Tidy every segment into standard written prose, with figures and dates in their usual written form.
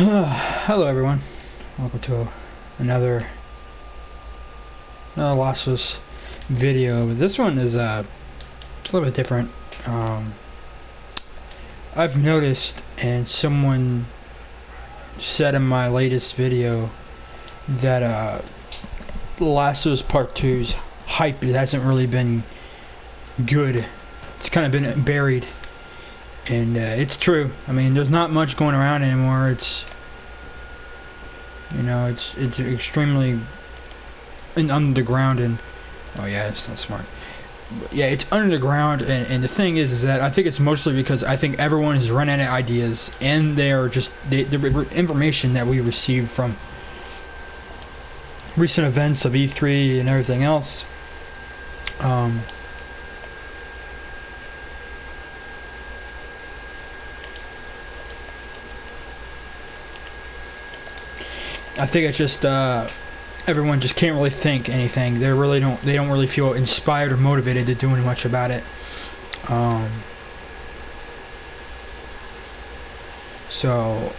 Hello everyone, welcome to another lossless video. This one is it's a little bit different. I've noticed, and someone said in my latest video, that Last of Us Part 2's hype hasn't really been good. It's kind of been buried, and it's true. I mean, there's not much going around anymore. It's, you know, it's extremely underground, and oh yeah, it's not smart. But yeah, it's underground, and the thing is that I think it's mostly because I think everyone is running out of ideas, and they are just the information that we received from recent events of E3 and everything else. I think it's just everyone just can't really think anything. They don't really feel inspired or motivated to do much about it. So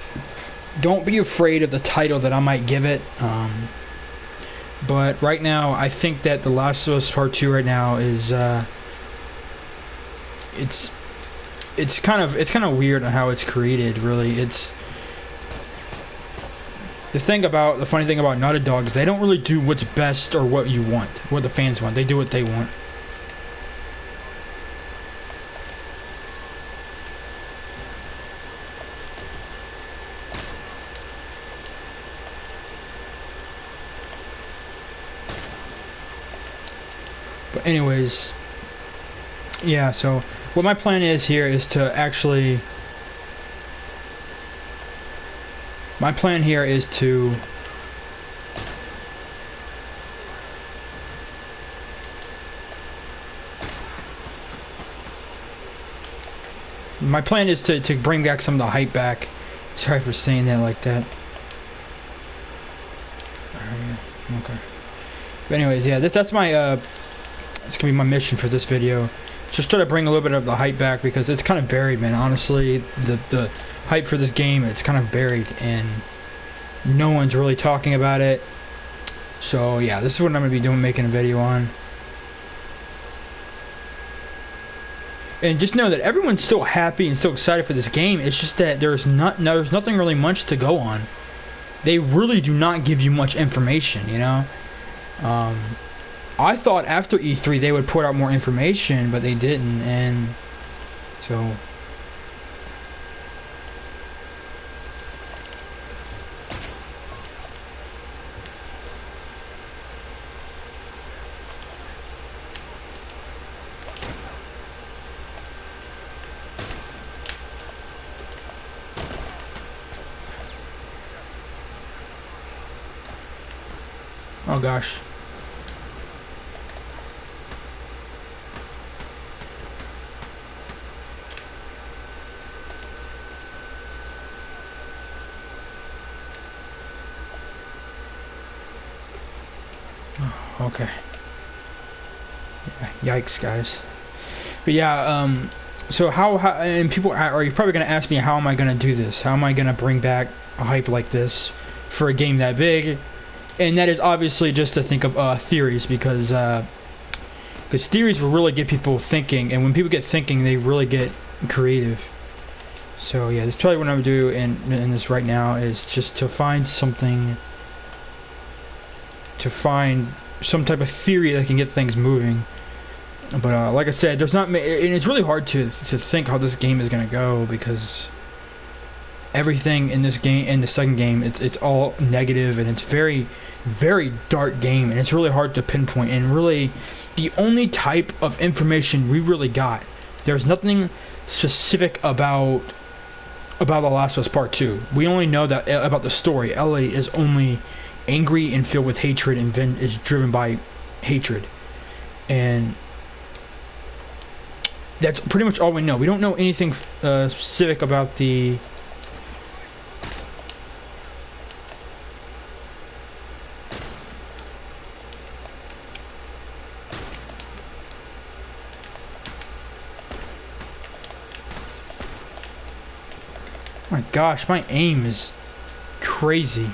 don't be afraid of the title that I might give it. But right now, I think that The Last of Us Part 2 right now is it's kind of weird on how it's created. Really, it's the funny thing about Naughty Dog is they don't really do what's best or what you want, what the fans want. They do what they want. But anyways, yeah, so what my plan is here is to actually... My plan here is to bring back some of the hype back. Sorry for saying that like that. Okay. But anyways, yeah, that's my it's gonna be my mission for this video. Just try to bring a little bit of the hype back, because it's kind of buried, man. Honestly, the hype for this game, it's kind of buried, and no one's really talking about it. So yeah, this is what I'm gonna be doing, making a video on. And just know that everyone's still happy and still excited for this game. It's just that there's nothing really much to go on. They really do not give you much information, you know. I thought after E3 they would put out more information, but they didn't, and so... Oh gosh. Okay. Yeah, yikes, guys. But yeah, so how and people are probably gonna ask me, how am I gonna do this? How am I gonna bring back a hype like this for a game that big? And that is obviously just to think of theories, because theories will really get people thinking, and when people get thinking, they really get creative. So yeah, that's probably what I'm gonna do in this right now, is just to find something, to find some type of theory that can get things moving. But like I said, there's not, and it's really hard to think how this game is gonna go, because everything in this game, in the second game, it's all negative, and it's very dark game, and it's really hard to pinpoint. And really, the only type of information we really got, there's nothing specific about The Last of Us Part 2. We only know that about the story. Ellie is only angry and filled with hatred, and is driven by hatred, and that's pretty much all we know. We don't know anything specific about the... Oh my gosh, my aim is crazy.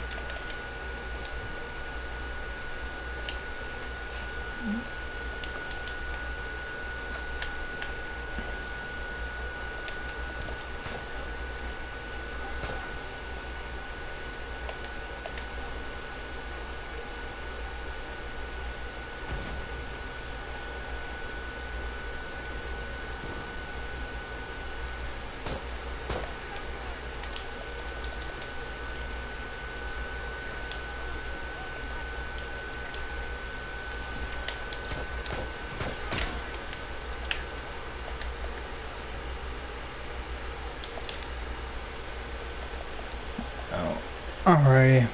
Alright.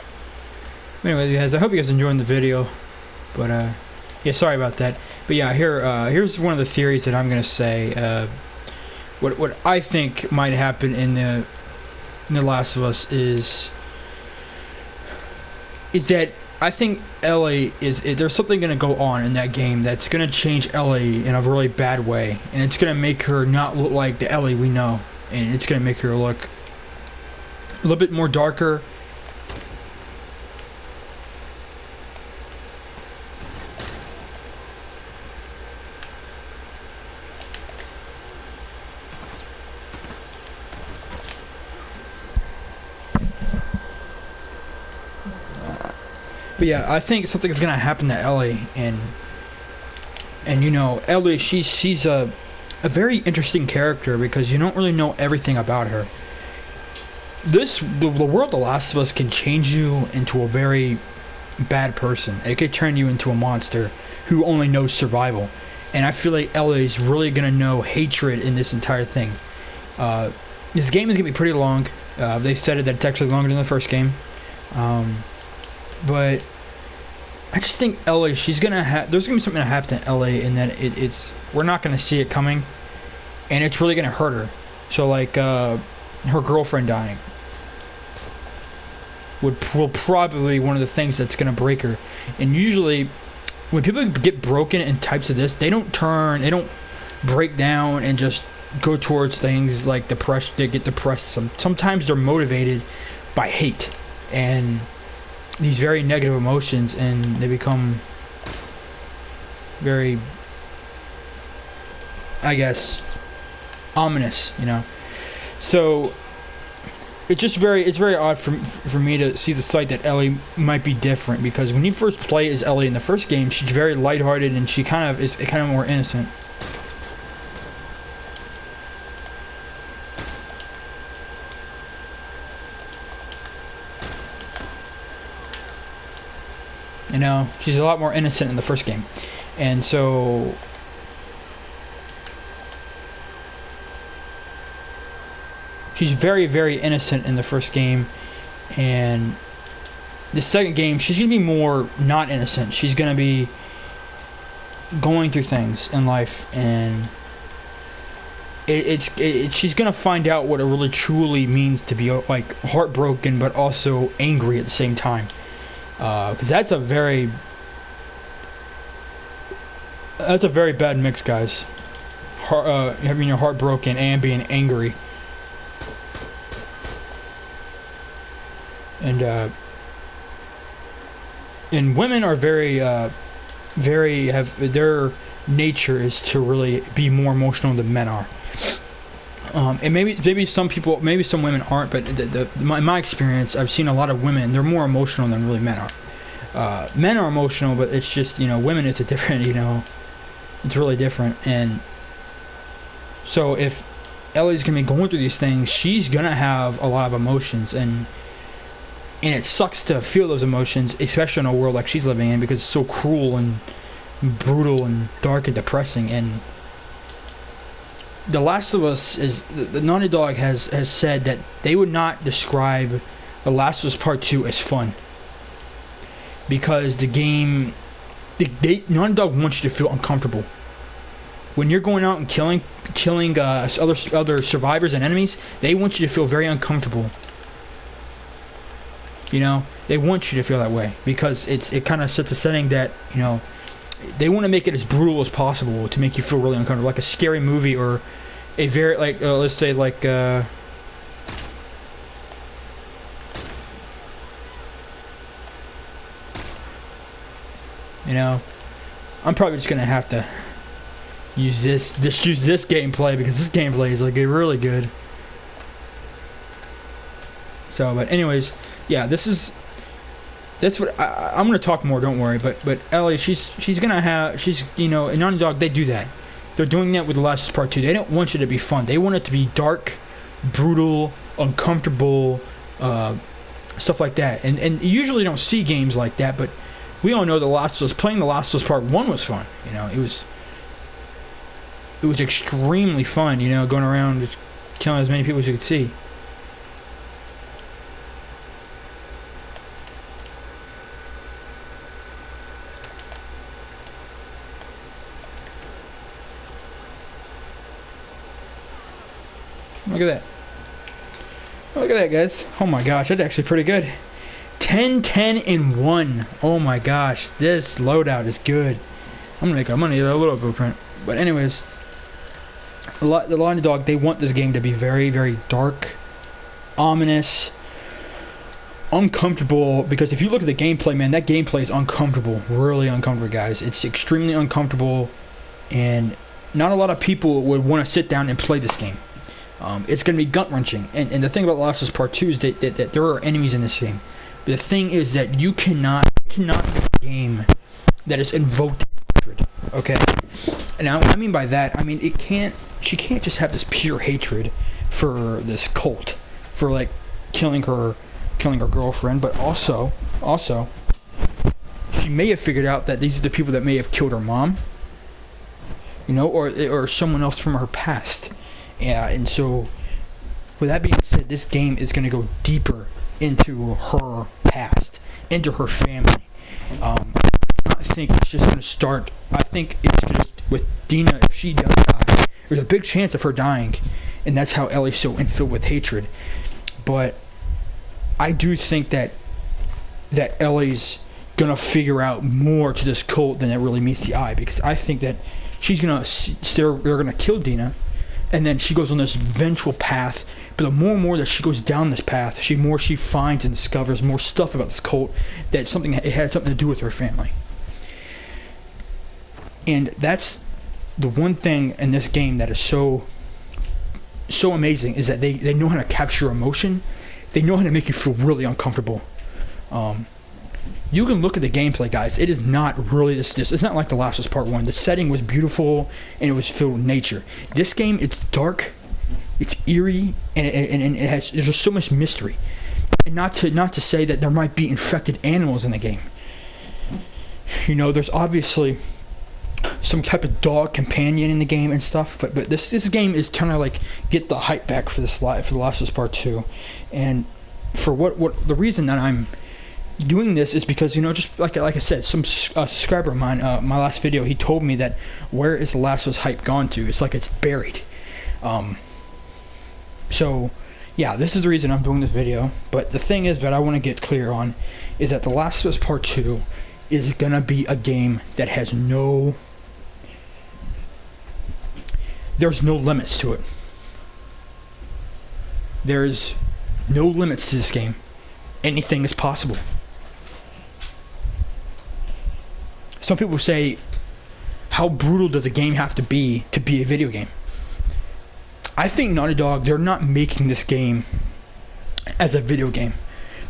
Anyways, guys, I hope you guys enjoyed the video. But yeah, sorry about that. But yeah, here's one of the theories that I'm gonna say. What I think might happen in The Last of Us is that I think Ellie there's something gonna go on in that game that's gonna change Ellie in a really bad way, and it's gonna make her not look like the Ellie we know, and it's gonna make her look a little bit more darker. But yeah, I think something's gonna happen to Ellie, and you know, Ellie, she's a very interesting character because you don't really know everything about her. The world The Last of Us can change you into a very bad person. It could turn you into a monster who only knows survival, and I feel like Ellie's really gonna know hatred in this entire thing. This game is gonna be pretty long. They said that it's actually longer than the first game. But I just think Ellie, there's gonna be something to happen to Ellie, and that we're not gonna see it coming, and it's really gonna hurt her. So like her girlfriend dying will probably be one of the things that's gonna break her. And usually when people get broken in types of this, they don't break down and just go towards things like depression. They get depressed. Sometimes they're motivated by hate and these very negative emotions, and they become very, I guess, ominous, you know. So it's very odd for me to see the sight that Ellie might be different, because when you first play as Ellie in the first game, she's very lighthearted and she is kind of more innocent. You know, she's a lot more innocent in the first game. And so she's very, very innocent in the first game. And the second game, she's going to be more not innocent. She's going to be going through things in life. And she's going to find out what it really truly means to be like heartbroken, but also angry at the same time. Because that's a very bad mix, guys. Having your heart broken and being angry, and women are very their nature is to really be more emotional than men are. And maybe some women aren't, but in my experience, I've seen a lot of women. They're more emotional than really men are. Men are emotional, but it's just, you know, women. It's a different, you know, it's really different. And so if Ellie's gonna be going through these things, she's gonna have a lot of emotions, and it sucks to feel those emotions, especially in a world like she's living in, because it's so cruel and brutal and dark and depressing. And The Last of Us the Naughty Dog has said that they would not describe The Last of Us Part 2 as fun, because the game, Naughty Dog wants you to feel uncomfortable. When you're going out and killing other survivors and enemies, they want you to feel very uncomfortable. You know, they want you to feel that way, because it kind of sets a setting that, you know, they want to make it as brutal as possible to make you feel really uncomfortable, like a scary movie, or a very, like, let's say, like, You know, I'm probably just gonna have to use this gameplay, because this gameplay is like really good. So, but anyways, yeah, that's what I'm gonna talk more. Don't worry. But Ellie, she's gonna have, you know, in Naughty Dog they do that. They're doing that with The Last of Us Part 2. They don't want you to be fun. They want it to be dark, brutal, uncomfortable, stuff like that. And you usually don't see games like that, but we all know playing The Last of Us Part 1 was fun. You know, it was extremely fun, you know, going around just killing as many people as you could see. Look at that. Look at that, guys. Oh my gosh, that's actually pretty good. 10, 10, and 1. Oh my gosh, this loadout is good. I'm gonna need a little blueprint. But anyways, the Naughty Dog, they want this game to be very, very dark, ominous, uncomfortable. Because if you look at the gameplay, man, that gameplay is uncomfortable, really uncomfortable, guys. It's extremely uncomfortable, and not a lot of people would want to sit down and play this game. It's going to be gut-wrenching. And the thing about Last of Us Part 2 is that there are enemies in this game. But the thing is that you cannot make a game that is invoked hatred, okay? And what I mean by that, I mean, she can't just have this pure hatred for this cult, for, like, killing her girlfriend, but also, she may have figured out that these are the people that may have killed her mom, you know, or someone else from her past. Yeah, and so, with that being said, this game is going to go deeper into her past, into her family. I think it's just going to start, I think it's just with Dina, if she does die, there's a big chance of her dying, and that's how Ellie's so infilled with hatred. But I do think that Ellie's going to figure out more to this cult than it really meets the eye, because I think that she's going to, they're going to kill Dina, and then she goes on this vengeful path. But the more and more that she goes down this path, she finds and discovers more stuff about this cult, that it had something to do with her family. And that's the one thing in this game that is so amazing, is that they know how to capture emotion. They know how to make you feel really uncomfortable. You can look at the gameplay, guys. It is not really this. It's not like The Last of Us Part 1. The setting was beautiful and it was filled with nature. This game, it's dark, it's eerie, and there's just so much mystery. And not to say that there might be infected animals in the game. You know, there's obviously some type of dog companion in the game and stuff, but this game is trying to like get the hype back for The Last of Us Part 2, and for what the reason that I'm doing this is because, you know, just like I said, some subscriber of mine, my last video, he told me that where is The Last of Us hype gone to? It's like it's buried. So yeah, this is the reason I'm doing this video. But the thing is that I want to get clear on is that The Last of Us Part 2 is gonna be a game that has there's no limits to it. There's no limits to this game. Anything is possible. Some people say, how brutal does a game have to be a video game? I think Naughty Dog, they're not making this game as a video game.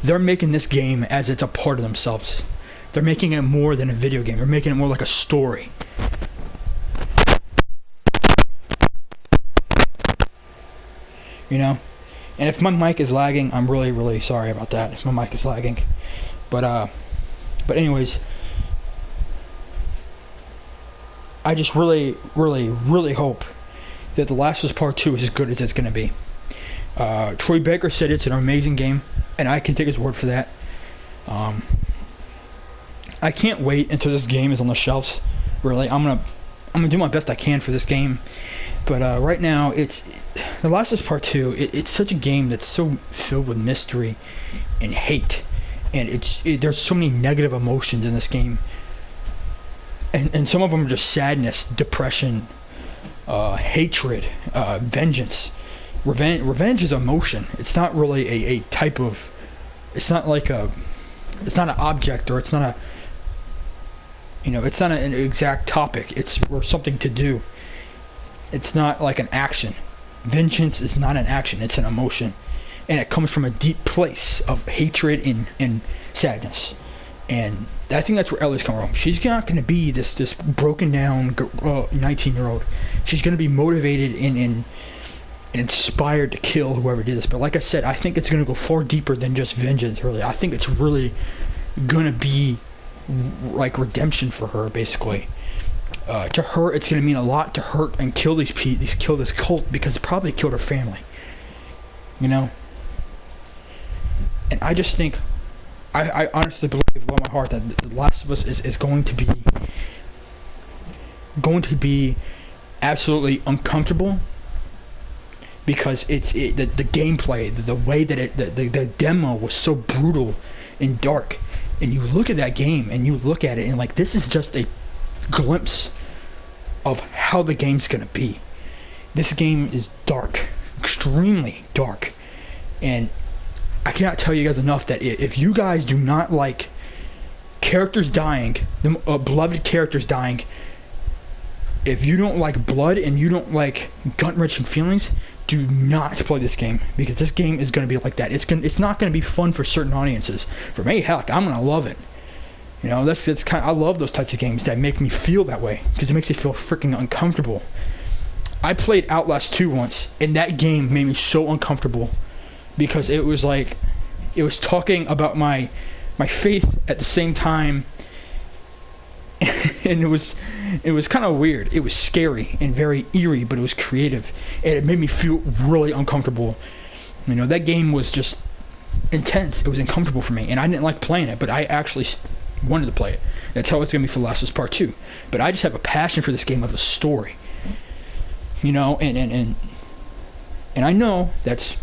They're making this game as it's a part of themselves. They're making it more than a video game. They're making it more like a story. You know? And if my mic is lagging, I'm really, really sorry about that, if my mic is lagging. But anyways, I just really, really, really hope that The Last of Us Part 2 is as good as it's going to be. Troy Baker said it's an amazing game, and I can take his word for that. I can't wait until this game is on the shelves. Really, I'm gonna do my best I can for this game. But right now, it's The Last of Us Part 2. It's such a game that's so filled with mystery and hate, and there's so many negative emotions in this game. And some of them are just sadness, depression, hatred, vengeance. Revenge is emotion. It's not really a type of. It's not like it's not an object, or it's not You know, it's not an exact topic. It's or something to do. It's not like an action. Vengeance is not an action. It's an emotion, and it comes from a deep place of hatred and sadness. And I think that's where Ellie's coming from. She's not going to be this broken down 19-year-old. She's going to be motivated and inspired to kill whoever did this. But like I said, I think it's going to go far deeper than just vengeance. Really, I think it's really going to be like redemption for her, basically. To her, it's going to mean a lot to hurt and kill kill this cult, because it probably killed her family. You know. And I just think, I honestly believe with all my heart that The Last of Us is going to be absolutely uncomfortable, because the gameplay, the way that the demo was so brutal and dark, and you look at that game and you look at it and like, this is just a glimpse of how the game's gonna be. This game is dark, extremely dark, and I cannot tell you guys enough that if you guys do not like characters dying, beloved characters dying, if you don't like blood and you don't like gut-wrenching feelings, do not play this game, because this game is going to be like that. It's not going to be fun for certain audiences. For me, heck, I'm going to love it. You know, that's kind of, I love those types of games that make me feel that way, because it makes me feel freaking uncomfortable. I played Outlast 2 once, and that game made me so uncomfortable, because it was like, it was talking about my faith at the same time, and it was kind of weird. It was scary and very eerie, but it was creative, and it made me feel really uncomfortable. You know, that game was just intense. It was uncomfortable for me, and I didn't like playing it, but I actually wanted to play it. That's how it's going to be for Last of Us Part 2. But I just have a passion for this game of the story. You know, and I know that's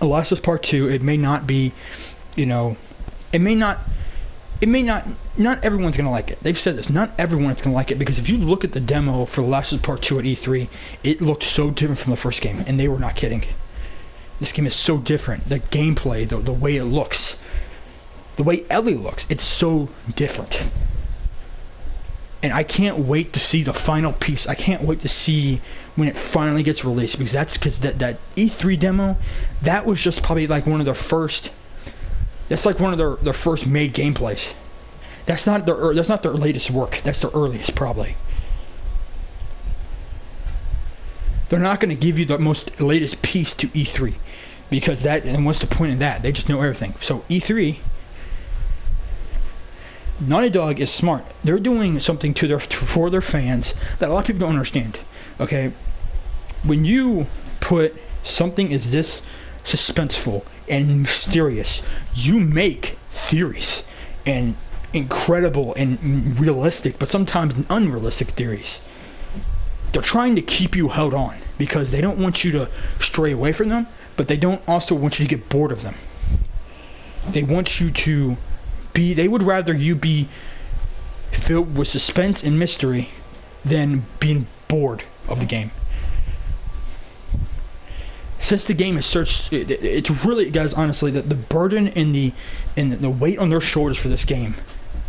Last of Us Part 2, it may not be, you know, not everyone's going to like it. They've said this, not everyone's going to like it, because if you look at the demo for Last of Us Part 2 at E3, it looked so different from the first game, and they were not kidding. This game is so different. The gameplay, the way it looks, the way Ellie looks, it's so different. And I can't wait to see the final piece. I can't wait to see when it finally gets released, because that E3 demo, that was just probably like one of their first. That's like one of their first made gameplays. That's not their latest work. That's their earliest, probably. They're not going to give you the most latest piece to E3, because and what's the point in that? They just know everything. So E3. Naughty Dog is smart. They're doing something for their fans that a lot of people don't understand. Okay, when you put something as this suspenseful and mysterious, you make theories and incredible and realistic, but sometimes unrealistic theories. They're trying to keep you held on, because they don't want you to stray away from them, but they don't also want you to get bored of them. They want you to they would rather you be filled with suspense and mystery than being bored of the game. Since the game is such, it's really, guys, honestly, the burden and the weight on their shoulders for this game.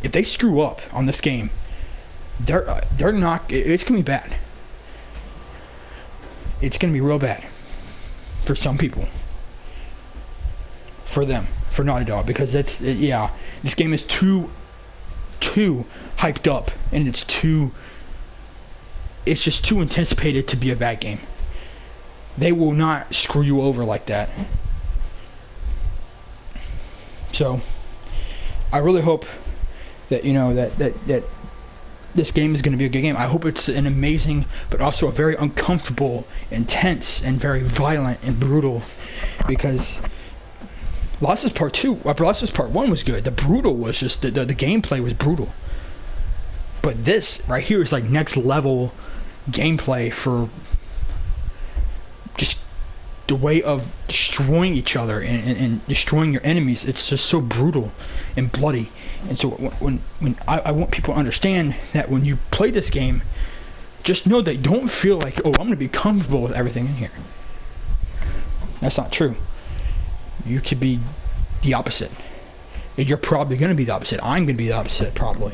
If they screw up on this game, they're not. It's gonna be bad. It's gonna be real bad for some people. For them, for Naughty Dog, because this game is too hyped up, and it's just too anticipated to be a bad game. They will not screw you over like that. So I really hope that, you know, that this game is going to be a good game. I hope it's an amazing, but also a very uncomfortable, intense, and very violent and brutal, because Last of Us Part 2, Last of Us Part 1 was good. The brutal was just, the gameplay was brutal. But this right here is like next level gameplay for just the way of destroying each other and destroying your enemies. It's just so brutal and bloody. And so when I want people to understand that when you play this game, just know that don't feel like, oh, I'm going to be comfortable with everything in here. That's not true. You could be the opposite. You're probably going to be the opposite. I'm going to be the opposite, probably.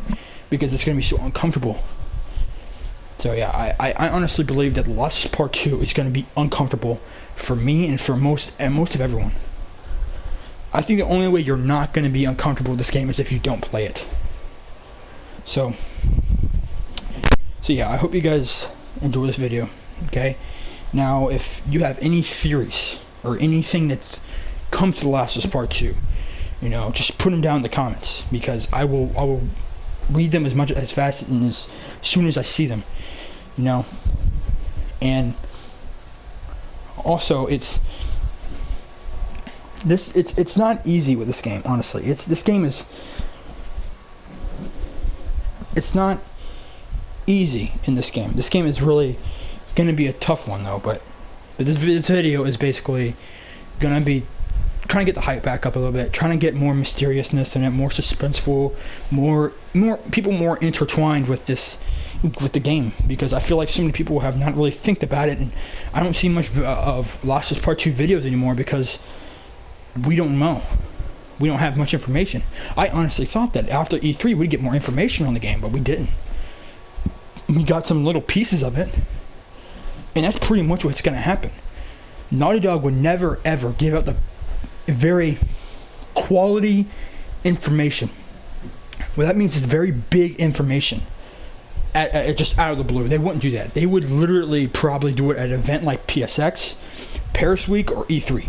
because it's going to be so uncomfortable. So yeah, I honestly believe that Lost Part 2 is going to be uncomfortable for me and for most of everyone. I think the only way you're not going to be uncomfortable with this game is if you don't play it. So yeah, I hope you guys enjoy this video. Okay, now if you have any theories or anything that comes to The Last of Us Part 2, you know, just put them down in the comments, because I will read them as fast and as soon as I see them, you know. And also, it's not easy with this game, honestly. It's not easy in this game. This game is really gonna be a tough one though, but this video is basically gonna be trying to get the hype back up a little bit, trying to get more mysteriousness in it, more suspenseful, more people more intertwined with the game, because I feel like so many people have not really think about it, and I don't see much of Lost of Us Part 2 videos anymore because we don't know. We don't have much information. I honestly thought that after E3 we'd get more information on the game, but we didn't. We got some little pieces of it, and that's pretty much what's going to happen. Naughty Dog would never ever give out the very quality information. Well, that means it's very big information just out of the blue. They wouldn't do that. They would literally probably do it at an event like PSX, Paris Week, or E3.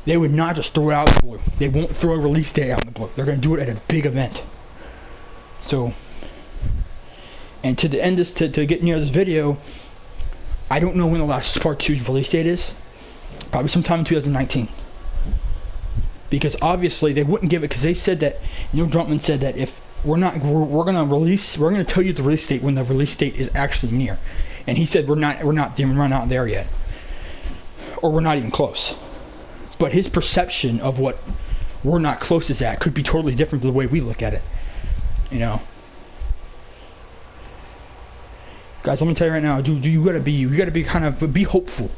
They would not just throw it out of the blue. They won't throw a release date out in the blue. They're going to do it at a big event. So, and to the end of to get near this video, I don't know when The Last of Us Part 2's release date is. Probably sometime in 2019. Because obviously they wouldn't give it, because they said that, Neil Druckmann said that if we're going to tell you the release date when the release date is actually near. And he said we're not there yet. Or we're not even close. But his perception of what we're not close is at could be totally different to the way we look at it. You know. Guys, let me tell you right now, you gotta be kind of be hopeful.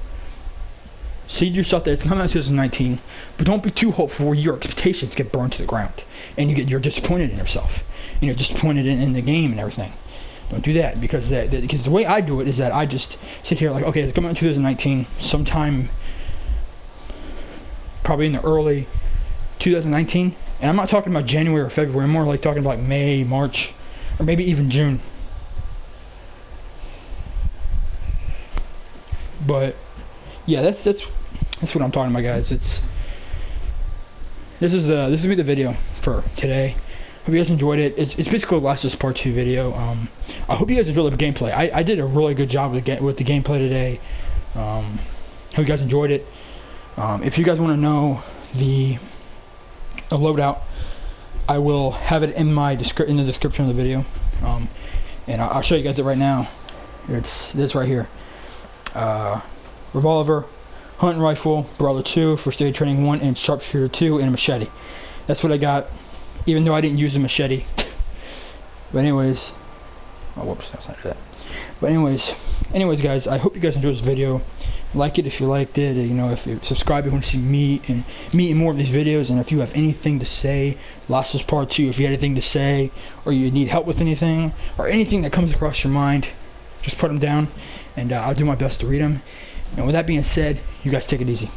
Say to yourself that it's coming out in 2019, but don't be too hopeful where your expectations get burned to the ground and you're disappointed in yourself. You know, disappointed in the game and everything. Don't do that, because the way I do it is that I just sit here like, okay, it's coming out in 2019, sometime probably in the early 2019, and I'm not talking about January or February. I'm more like talking about May, March, or maybe even June. But yeah, that's what I'm talking about, guys. This is gonna be the video for today. Hope you guys enjoyed it. It's basically the Last of Us Part 2 video. I hope you guys enjoyed the gameplay. I did a really good job with the gameplay today. Hope you guys enjoyed it. If you guys want to know the loadout, I will have it in the description of the video, and I'll show you guys it right now. It's this right here. Revolver, hunting rifle, Brawler 2, first aid training 1, and sharpshooter 2, and a machete. That's what I got, even though I didn't use the machete. But anyways, oh whoops, that's not that. But anyways guys, I hope you guys enjoyed this video. Like it if you liked it, you know, if you subscribe if you want to see me in more of these videos, and if you have anything to say, Last of Us Part 2, if you had anything to say, or you need help with anything, or anything that comes across your mind, just put them down, and I'll do my best to read them. And with that being said, you guys take it easy.